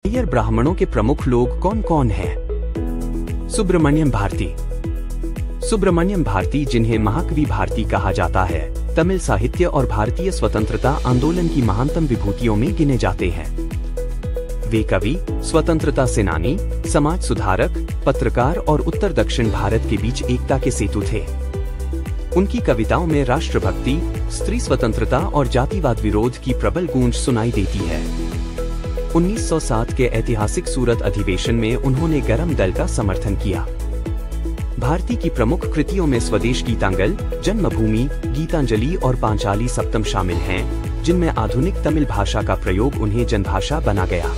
अय्यर ब्राह्मणों के प्रमुख लोग कौन कौन हैं? सुब्रमण्यम भारती। सुब्रमण्यम भारती, जिन्हें महाकवि भारती कहा जाता है, तमिल साहित्य और भारतीय स्वतंत्रता आंदोलन की महानतम विभूतियों में गिने जाते हैं। वे कवि, स्वतंत्रता सेनानी, समाज सुधारक, पत्रकार और उत्तर दक्षिण भारत के बीच एकता के सेतु थे। उनकी कविताओं में राष्ट्रभक्ति, स्त्री स्वतंत्रता और जातिवाद विरोध की प्रबल गूंज सुनाई देती है। 1907 के ऐतिहासिक सूरत अधिवेशन में उन्होंने गरम दल का समर्थन किया। भारती की प्रमुख कृतियों में स्वदेश गीतांजलि, जन्मभूमि, गीतांजलि और पांचाली सप्तम शामिल हैं, जिनमें आधुनिक तमिल भाषा का प्रयोग उन्हें जनभाषा बना गया।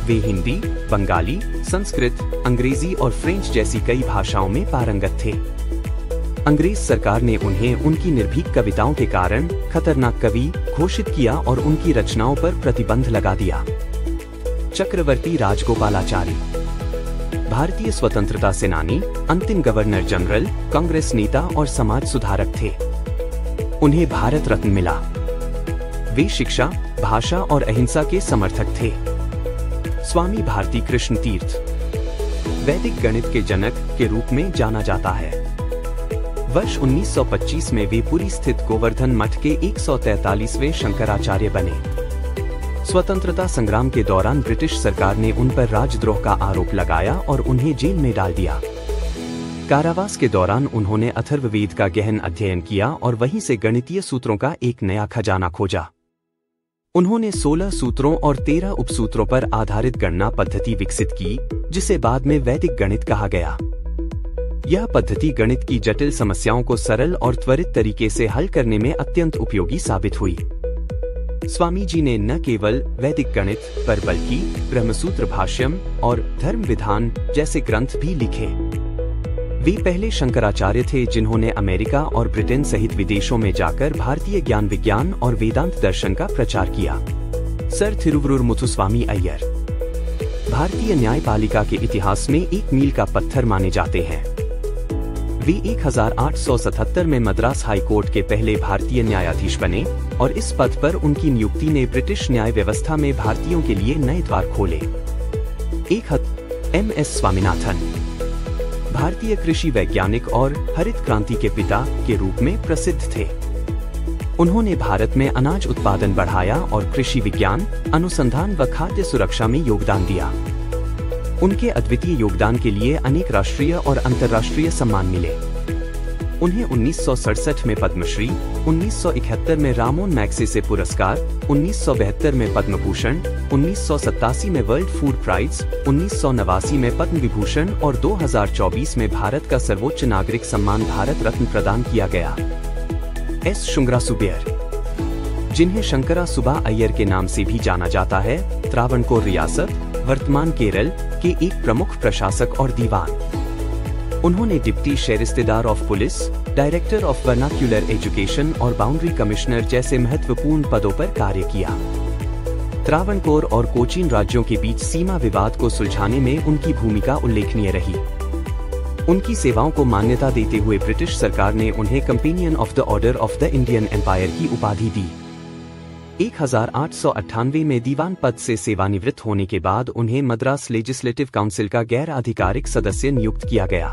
वे हिंदी, बंगाली, संस्कृत, अंग्रेजी और फ्रेंच जैसी कई भाषाओं में पारंगत थे। अंग्रेज सरकार ने उन्हें उनकी निर्भीक कविताओं के कारण खतरनाक कवि घोषित किया और उनकी रचनाओं पर प्रतिबंध लगा दिया। चक्रवर्ती राजगोपालाचारी, भारतीय स्वतंत्रता सेनानी, अंतिम गवर्नर जनरल, कांग्रेस नेता और समाज सुधारक थे। उन्हें भारत रत्न मिला। वे शिक्षा, भाषा और अहिंसा के समर्थक थे। स्वामी भारती कृष्ण तीर्थ, वैदिक गणित के जनक के रूप में जाना जाता है। वर्ष 1925 में वे पुरी स्थित गोवर्धन मठ के 143वें शंकराचार्य बने। स्वतंत्रता संग्राम के दौरान ब्रिटिश सरकार ने उन पर राजद्रोह का आरोप लगाया और उन्हें जेल में डाल दिया। कारावास के दौरान उन्होंने अथर्ववेद का गहन अध्ययन किया और वहीं से गणितीय सूत्रों का एक नया खजाना खोजा। उन्होंने 16 सूत्रों और 13 उपसूत्रों पर आधारित गणना पद्धति विकसित की, जिसे बाद में वैदिक गणित कहा गया। यह पद्धति गणित की जटिल समस्याओं को सरल और त्वरित तरीके से हल करने में अत्यंत उपयोगी साबित हुई। स्वामी जी ने न केवल वैदिक गणित पर बल्कि ब्रह्मसूत्र भाष्यम और धर्म विधान जैसे ग्रंथ भी लिखे। वे पहले शंकराचार्य थे जिन्होंने अमेरिका और ब्रिटेन सहित विदेशों में जाकर भारतीय ज्ञान विज्ञान और वेदांत दर्शन का प्रचार किया। सर थिरुवरुर मुथुस्वामी अय्यर भारतीय न्यायपालिका के इतिहास में एक मील का पत्थर माने जाते हैं। वे 1877 में मद्रास हाई कोर्ट के पहले भारतीय न्यायाधीश बने और इस पद पर उनकी नियुक्ति ने ब्रिटिश न्याय व्यवस्था में भारतीयों के लिए नए द्वार खोले। MS स्वामीनाथन भारतीय कृषि वैज्ञानिक और हरित क्रांति के पिता के रूप में प्रसिद्ध थे। उन्होंने भारत में अनाज उत्पादन बढ़ाया और कृषि विज्ञान, अनुसंधान व खाद्य सुरक्षा में योगदान दिया। उनके अद्वितीय योगदान के लिए अनेक राष्ट्रीय और अंतर्राष्ट्रीय सम्मान मिले। उन्हें 1967 में पद्मश्री, 1971 में रामोन मैग्सेसे पुरस्कार, 1972 में पद्म भूषण, 1987 में वर्ल्ड फूड प्राइज, 1989 में पद्म विभूषण और 2024 में भारत का सर्वोच्च नागरिक सम्मान भारत रत्न प्रदान किया गया। S शुंगरा सुबेयर, जिन्हें शंकरा सुबा अय्यर के नाम से भी जाना जाता है, त्रावणकोर रियासत, वर्तमान केरल के एक प्रमुख प्रशासक और दीवान। उन्होंने डिप्टी शेरिस्तेदार of police, director of vernacular education और बाउंड्री कमिश्नर जैसे महत्वपूर्ण पदों पर कार्य किया। त्रावणकोर और कोचीन राज्यों के बीच सीमा विवाद को सुलझाने में उनकी भूमिका उल्लेखनीय रही। उनकी सेवाओं को मान्यता देते हुए ब्रिटिश सरकार ने उन्हें companion of the order of the Indian Empire की उपाधि दी। 1898 में दीवान पद से सेवानिवृत्त होने के बाद उन्हें मद्रास लेजिस्लेटिव काउंसिल का गैर आधिकारिक सदस्य नियुक्त किया गया।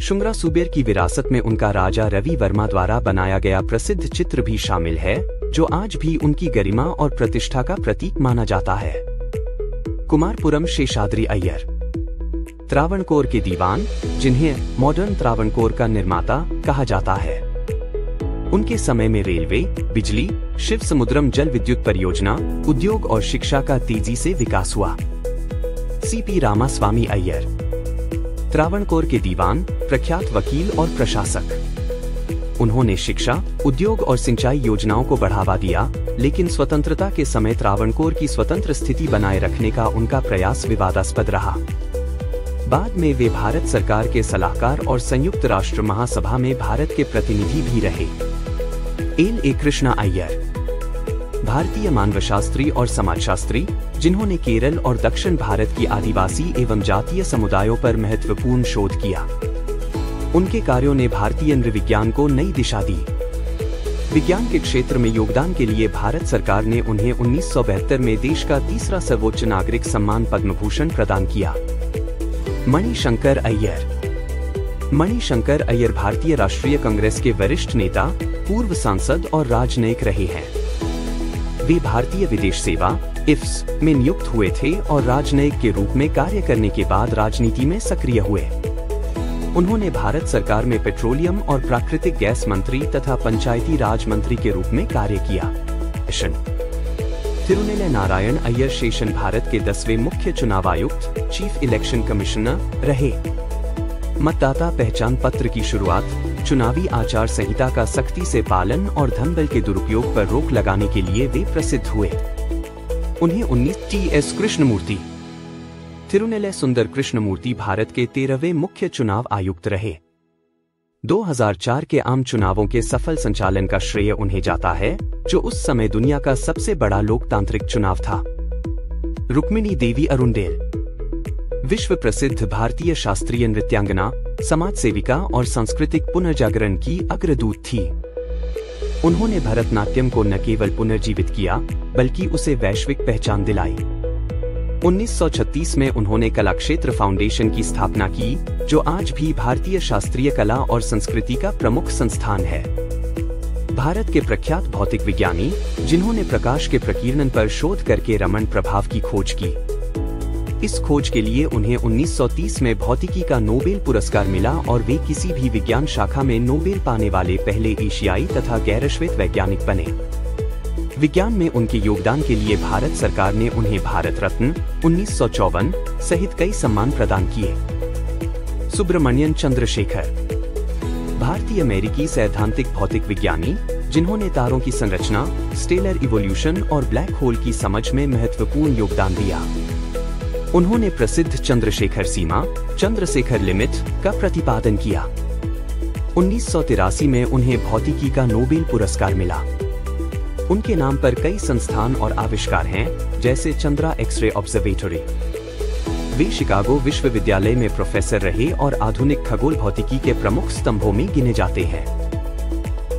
शुंगरा सुबेर की विरासत में उनका राजा रवि वर्मा द्वारा बनाया गया प्रसिद्ध चित्र भी शामिल है, जो आज भी उनकी गरिमा और प्रतिष्ठा का प्रतीक माना जाता है। कुमारपुरम शेषाद्री अय्यर त्रावणकोर के दीवान, जिन्हें मॉडर्न त्रावणकोर का निर्माता कहा जाता है। उनके समय में रेलवे, बिजली, शिव समुद्रम जल विद्युत परियोजना, उद्योग और शिक्षा का तेजी से विकास हुआ। CP रामास्वामी अय्यर त्रावणकोर के दीवान, प्रख्यात वकील और प्रशासक। उन्होंने शिक्षा, उद्योग और सिंचाई योजनाओं को बढ़ावा दिया, लेकिन स्वतंत्रता के समय त्रावणकोर की स्वतंत्र स्थिति बनाए रखने का उनका प्रयास विवादास्पद रहा। बाद में वे भारत सरकार के सलाहकार और संयुक्त राष्ट्र महासभा में भारत के प्रतिनिधि भी रहे। LA कृष्णा अय्यर भारतीय मानवशास्त्री और समाजशास्त्री, जिन्होंने केरल और दक्षिण भारत की आदिवासी एवं जातीय समुदायों पर महत्वपूर्ण शोध किया। उनके कार्यों ने भारतीय नृविज्ञान को नई दिशा दी। विज्ञान के क्षेत्र में योगदान के लिए भारत सरकार ने उन्हें 1972 में देश का तीसरा सर्वोच्च नागरिक सम्मान पद्म भूषण प्रदान किया। मणिशंकर अय्यर। मणिशंकर अय्यर भारतीय राष्ट्रीय कांग्रेस के वरिष्ठ नेता, पूर्व सांसद और राजनयिक रहे हैं। वे भारतीय विदेश सेवा (IFS) में नियुक्त हुए थे और राजनयिक के रूप में कार्य करने के बाद राजनीति में सक्रिय हुए। उन्होंने भारत सरकार में पेट्रोलियम और प्राकृतिक गैस मंत्री तथा पंचायती राज मंत्री के रूप में कार्य किया। तिरुनेले नारायण अय्यर शेषन भारत के 10वें मुख्य चुनाव आयुक्त (चीफ इलेक्शन कमिश्नर) रहे। मतदाता पहचान पत्र की शुरुआत, चुनावी आचार संहिता का सख्ती से पालन और धनबल के दुरुपयोग पर रोक लगाने के लिए वे प्रसिद्ध हुए। उन्हें 19 T.S. कृष्णमूर्ति। तिरुनेले सुंदर कृष्णमूर्ति भारत के 13वें मुख्य चुनाव आयुक्त रहे। 2004 के आम चुनावों के सफल संचालन का श्रेय उन्हें जाता है, जो उस समय दुनिया का सबसे बड़ा लोकतांत्रिक चुनाव था। रुक्मिणी देवी अरुंडेल विश्व प्रसिद्ध भारतीय शास्त्रीय नृत्यांगना, समाज सेविका और सांस्कृतिक पुनर्जागरण की अग्रदूत थी। उन्होंने भरतनाट्यम को न केवल पुनर्जीवित किया, बल्कि उसे वैश्विक पहचान दिलाई। 1936 में उन्होंने कलाक्षेत्र फाउंडेशन की स्थापना की, जो आज भी भारतीय शास्त्रीय कला और संस्कृति का प्रमुख संस्थान है। भारत के प्रख्यात भौतिक विज्ञानी, जिन्होंने प्रकाश के प्रकीर्णन पर शोध करके रमन प्रभाव की खोज की। इस खोज के लिए उन्हें 1930 में भौतिकी का नोबेल पुरस्कार मिला और वे किसी भी विज्ञान शाखा में नोबेल पाने वाले पहले एशियाई तथा गैरश्वेत वैज्ञानिक बने। विज्ञान में उनके योगदान के लिए भारत सरकार ने उन्हें भारत रत्न 1954 सहित कई सम्मान प्रदान किए। सुब्रमण्यन चंद्रशेखर भारतीय अमेरिकी सैद्धांतिक भौतिक विज्ञानी, जिन्होंने तारों की संरचना, स्टेलर इवोल्यूशन और ब्लैक होल की समझ में महत्वपूर्ण योगदान दिया। उन्होंने प्रसिद्ध चंद्रशेखर सीमा (चंद्रशेखर लिमिट) का प्रतिपादन किया। 1983 में उन्हें भौतिकी का नोबेल पुरस्कार मिला। उनके नाम पर कई संस्थान और आविष्कार हैं, जैसे चंद्रा एक्स-रे ऑब्जर्वेटरी। वे शिकागो विश्वविद्यालय में प्रोफेसर रहे और आधुनिक खगोल भौतिकी के प्रमुख स्तंभों में गिने जाते हैं।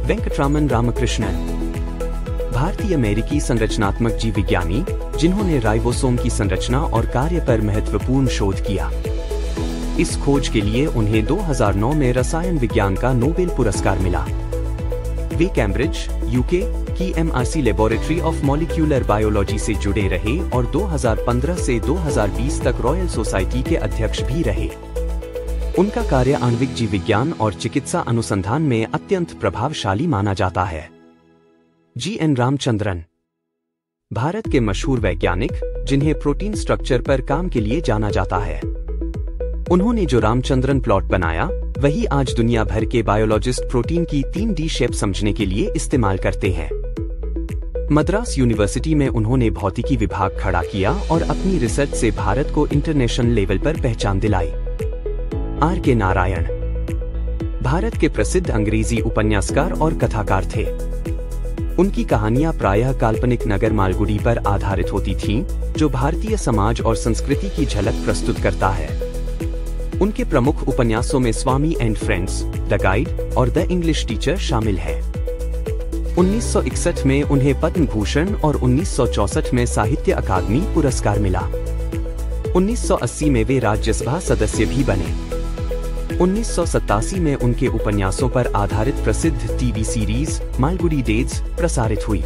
वेंकटरामन रामकृष्णन भारतीय अमेरिकी संरचनात्मक जीव विज्ञानी, जिन्होंने राइबोसोम की संरचना और कार्य पर महत्वपूर्ण शोध किया। इस खोज के लिए उन्हें 2009 में रसायन विज्ञान का नोबेल पुरस्कार मिला। वे कैम्ब्रिज, यूके की MRC laboratory of molecular biology से जुड़े रहे और 2015 से 2020 तक रॉयल सोसाइटी के अध्यक्ष भी रहे। उनका कार्य आणविक जीव विज्ञान और चिकित्सा अनुसंधान में अत्यंत प्रभावशाली माना जाता है। GN रामचंद्रन भारत के मशहूर वैज्ञानिक, जिन्हें प्रोटीन स्ट्रक्चर पर काम के लिए जाना जाता है। उन्होंने जो रामचंद्रन प्लॉट बनाया, वही आज दुनिया भर के बायोलॉजिस्ट प्रोटीन की 3D शेप समझने के लिए इस्तेमाल करते हैं। मद्रास यूनिवर्सिटी में उन्होंने भौतिकी विभाग खड़ा किया और अपनी रिसर्च से भारत को इंटरनेशनल लेवल पर पहचान दिलाई। R.K. नारायण भारत के प्रसिद्ध अंग्रेजी उपन्यासकार और कथाकार थे। उनकी कहानियां प्रायः काल्पनिक नगर मालगुडी पर आधारित होती थीं, जो भारतीय समाज और संस्कृति की झलक प्रस्तुत करता है। उनके प्रमुख उपन्यासों में स्वामी एंड फ्रेंड्स, द गाइड और द इंग्लिश टीचर शामिल है। 1961 में उन्हें पद्म भूषण और 1964 में साहित्य अकादमी पुरस्कार मिला। 1980 में वे राज्यसभा सदस्य भी बने। 1987 में उनके उपन्यासों पर आधारित प्रसिद्ध टीवी सीरीज मालगुडी डेज प्रसारित हुई।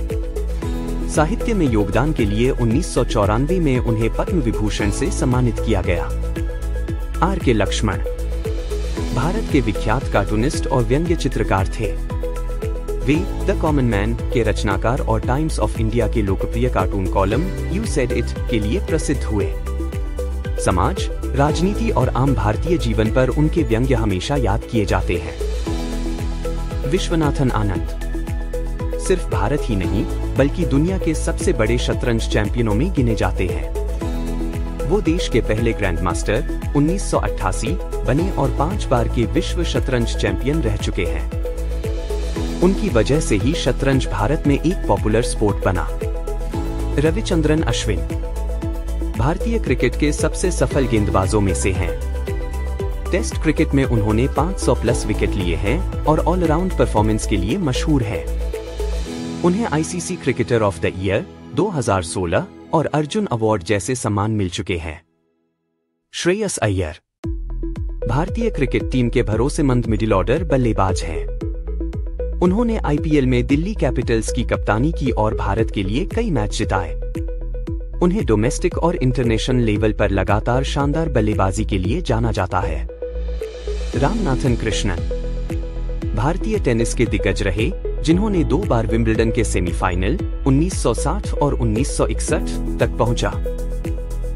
साहित्य में योगदान के लिए 1994 में उन्हें पद्म विभूषण से सम्मानित किया गया। R.K. लक्ष्मण भारत के विख्यात कार्टूनिस्ट और व्यंग्य चित्रकार थे। वे द कॉमन मैन के रचनाकार और टाइम्स ऑफ इंडिया के लोकप्रिय cartoon column you said it के लिए प्रसिद्ध हुए। समाज, राजनीति और आम भारतीय जीवन पर उनके व्यंग्य हमेशा याद किए जाते हैं। विश्वनाथन आनंद सिर्फ भारत ही नहीं, बल्कि दुनिया के सबसे बड़े शतरंज चैंपियनों में गिने जाते हैं। वो देश के पहले ग्रैंड मास्टर 1988 बने और 5 बार के विश्व शतरंज चैंपियन रह चुके हैं। उनकी वजह से ही शतरंज भारत में एक पॉपुलर स्पोर्ट बना। रविचंद्रन अश्विन भारतीय क्रिकेट के सबसे सफल गेंदबाजों में से हैं। टेस्ट क्रिकेट में उन्होंने 500 प्लस विकेट लिए हैं और ऑलराउंड परफॉर्मेंस के लिए मशहूर है। उन्हें ICC cricketer of the year 2016 और अर्जुन अवार्ड जैसे सम्मान मिल चुके हैं। श्रेयस अय्यर भारतीय क्रिकेट टीम के भरोसेमंद मिडिल ऑर्डर बल्लेबाज हैं। उन्होंने आईपीएल में दिल्ली कैपिटल्स की कप्तानी की और भारत के लिए कई मैच जिताए। उन्हें डोमेस्टिक और इंटरनेशनल लेवल पर लगातार शानदार बल्लेबाजी के लिए जाना जाता है। रामनाथन कृष्णन भारतीय टेनिस के दिग्गज रहे, जिन्होंने 2 बार विंबलडन के सेमीफाइनल 1960 और 1961 तक पहुंचा।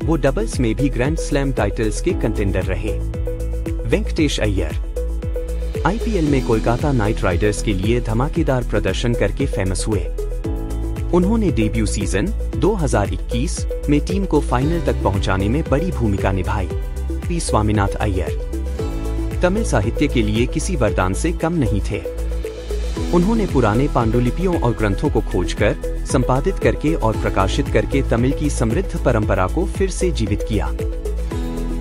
वो डबल्स में भी ग्रैंड स्लैम टाइटल्स के कंटेंडर रहे। वेंकटेश अय्यर आईपीएल में कोलकाता नाइट राइडर्स के लिए धमाकेदार प्रदर्शन करके फेमस हुए। उन्होंने डेब्यू सीजन 2021 में टीम को फाइनल तक पहुंचाने में बड़ी भूमिका निभाई। पी स्वामीनाथ अय्यर तमिल साहित्य के लिए किसी वरदान से कम नहीं थे। उन्होंने पुराने पांडुलिपियों और ग्रंथों को खोजकर, संपादित करके और प्रकाशित करके तमिल की समृद्ध परंपरा को फिर से जीवित किया।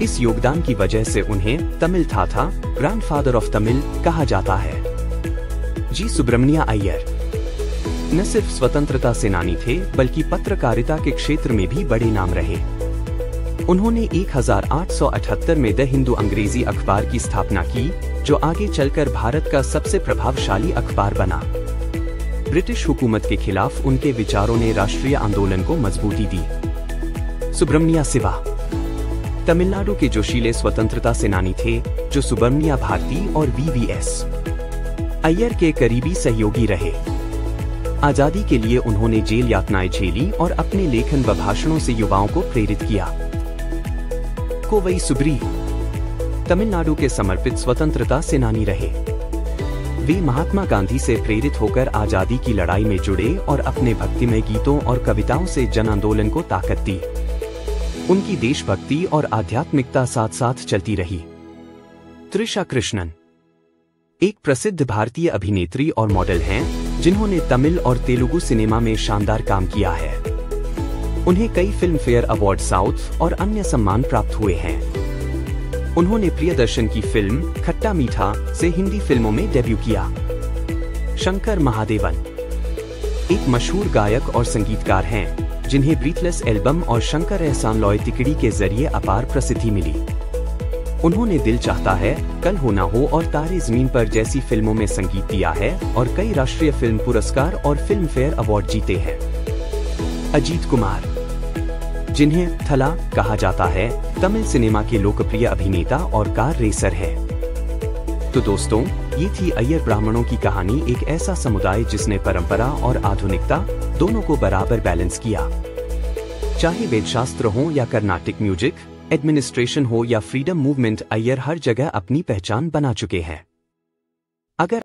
इस योगदान की वजह से उन्हें तमिल थाथा, ग्रैंडफादर ऑफ तमिल कहा जाता है। जी सुब्रमण्य अय्यर न सिर्फ स्वतंत्रता सेनानी थे, बल्कि पत्रकारिता के क्षेत्र में भी बड़े नाम रहे। उन्होंने 1878 में द हिंदू अंग्रेजी अखबार की स्थापना की, जो आगे चलकर भारत का सबसे प्रभावशाली अखबार बना। ब्रिटिश हुकूमत के खिलाफ उनके विचारों ने राष्ट्रीय आंदोलन को मजबूती दी। सुब्रमण्य शिवा तमिलनाडु के जोशीले स्वतंत्रता सेनानी थे, जो सुब्रमण्य भारती और वीवीएस अय्यर के करीबी सहयोगी रहे। आजादी के लिए उन्होंने जेल यातनाएं झेली और अपने लेखन व भाषणों से युवाओं को प्रेरित किया। कोवई सुब्री तमिलनाडु के समर्पित स्वतंत्रता सेनानी रहे। वे महात्मा गांधी से प्रेरित होकर आजादी की लड़ाई में जुड़े और अपने भक्तिमय गीतों और कविताओं से जन आंदोलन को ताकत दी। उनकी देशभक्ति और आध्यात्मिकता साथ साथ चलती रही। त्रिशा कृष्णन एक प्रसिद्ध भारतीय अभिनेत्री और मॉडल हैं, जिन्होंने तमिल और तेलुगु सिनेमा में शानदार काम किया है। उन्हें कई फिल्म फेयर अवार्ड साउथ और अन्य सम्मान प्राप्त हुए हैं। उन्होंने प्रियदर्शन की फिल्म खट्टा मीठा से हिंदी फिल्मों में डेब्यू किया। शंकर महादेवन एक मशहूर गायक और संगीतकार हैं, जिन्हें ब्रीथलेस एल्बम और शंकर एहसान लॉय तिकड़ी के जरिए अपार प्रसिद्धि मिली। उन्होंने दिल चाहता है, कल हो ना हो और तारे जमीन पर जैसी फिल्मों में संगीत दिया है और कई राष्ट्रीय फिल्म पुरस्कार और फिल्म फेयर अवार्ड जीते हैं। अजीत कुमार जिन्हें थला कहा जाता है, तमिल सिनेमा के लोकप्रिय अभिनेता और कार रेसर है। तो दोस्तों, ये थी अय्यर ब्राह्मणों की कहानी, एक ऐसा समुदाय जिसने परंपरा और आधुनिकता दोनों को बराबर बैलेंस किया। चाहे वेदशास्त्र हो या कर्नाटिक म्यूजिक, एडमिनिस्ट्रेशन हो या फ्रीडम मूवमेंट, अय्यर हर जगह अपनी पहचान बना चुके हैं। अगर